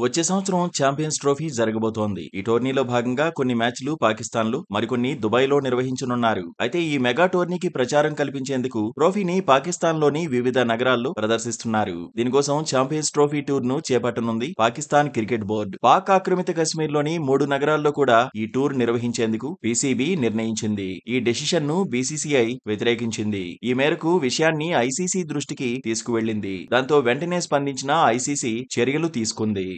వచ్చే సంవత్సరం champions trophy జరగబోతోంది. ఈ టోర్నీలో భాగంగా కొన్ని మ్యాచ్లు పాకిస్తాన్లో, మరికొన్ని దుబాయ్లో నిర్వహించనున్నారు. అయితే ఈ మెగా టోర్నీకి ప్రచారం కల్పించేందుకు ట్రోఫీని పాకిస్తాన్లోని వివిధ నగరాల్లో ప్రదర్శిస్తున్నారు. దీనికోసం ఛాంపియన్స్ ట్రోఫీ టూర్ ను చేపట్టనుంది పాకిస్తాన్ క్రికెట్ బోర్డు. పాక్ ఆక్రమిత కశ్మీర్లోని 3 నగరాల్లో కూడా ఈ టూర్ నిర్వహించేందుకు పీసీబీ నిర్ణయించింది. ఈ డెసిషన్ ను బీసీసీఐ వ్యతిరేకించింది. ఈ మేరకు విషయాన్ని ఐసీసీ దృష్టికి తీసుకువెళ్లింది. దాంతో వెంటనే స్పందించిన ఐసీసీ చర్యలు తీసుకుంది.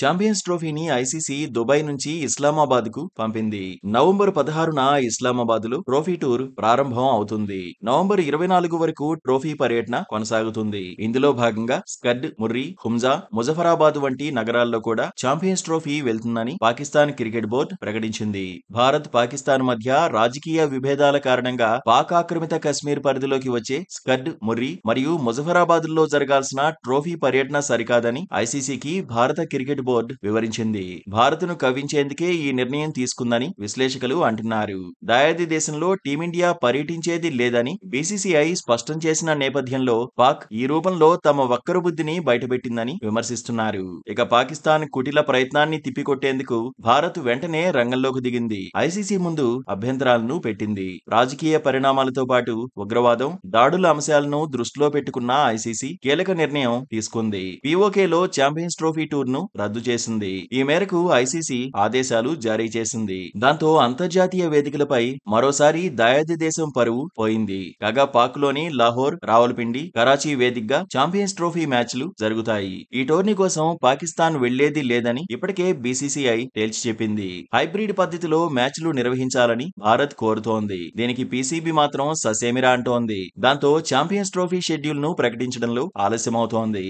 ఛాంపియన్స్ ట్రోఫీని ఐసీసీ దుబాయ్ నుంచి ఇస్లామాబాద్ కు పంపింది. నవంబర్ 16న ఇస్లామాబాద్ లో ట్రోఫీ టూర్ ప్రారంభం అవుతుంది. నవంబర్ 24 వరకు ట్రోఫీ పర్యటన కొనసాగుతుంది. ఇందులో భాగంగా స్కడ్, ముర్రి, హుంజా, ముజఫరాబాద్ వంటి నగరాల్లో కూడా ఛాంపియన్స్ ట్రోఫీ వెళ్తుందని పాకిస్తాన్ క్రికెట్ బోర్డు ప్రకటించింది. భారత్, పాకిస్తాన్ మధ్య రాజకీయ విభేదాల కారణంగా పాక్ ఆక్రమిత కశ్మీర్ పరిధిలోకి వచ్చే స్కడ్, ముర్రి మరియు ముజఫరాబాద్ లో జరగాల్సిన ట్రోఫీ పర్యటన సరికాదని ఐసీసీకి భారత క్రికెట్ బోర్డు వివరించింది. భారత్ను కవ్వించేందుకే ఈ నిర్ణయం తీసుకుందని విశ్లేషకులు అంటున్నారు. దాయాది దేశంలో టీమిండియా పర్యటించేది లేదని బీసీసీఐ స్పష్టం చేసిన నేపథ్యంలో పాక్ ఈ రూపంలో తమ వక్ర బుద్ధిని బయటపెట్టిందని విమర్శిస్తున్నారు. ఇక పాకిస్తాన్ కుటిల ప్రయత్నాన్ని తిప్పికొట్టేందుకు భారత్ వెంటనే రంగంలోకి దిగింది. ఐసీసీ ముందు అభ్యంతరాలను పెట్టింది. రాజకీయ పరిణామాలతో పాటు ఉగ్రవాదం, దాడుల అంశాలను దృష్టిలో పెట్టుకున్న ఐసీసీ కీలక నిర్ణయం తీసుకుంది. పీఓకేలో ఛాంపియన్స్ ట్రోఫీ టూర్ ను రద్దు చేసింది. ఈ మేరకు ఐసీసీ ఆదేశాలు జారీ చేసింది. దాంతో అంతర్జాతీయ వేదికలపై మరోసారి దాయాది దేశం పరువు పోయింది. కాగా పాక్ లోని లాహోర్, రావల్పిండి, కరాచీ వేదికగా ఛాంపియన్స్ ట్రోఫీ మ్యాచ్లు జరుగుతాయి. ఈ టోర్నీ కోసం పాకిస్తాన్ వెళ్లేది లేదని ఇప్పటికే బీసీసీఐ తేల్చి చెప్పింది. హైబ్రిడ్ పద్ధతిలో మ్యాచ్లు నిర్వహించాలని భారత్ కోరుతోంది. దీనికి పీసీబీ మాత్రం ససేమిరా అంటోంది. దాంతో ఛాంపియన్స్ ట్రోఫీ షెడ్యూల్ ను ప్రకటించడంలో ఆలస్యమవుతోంది.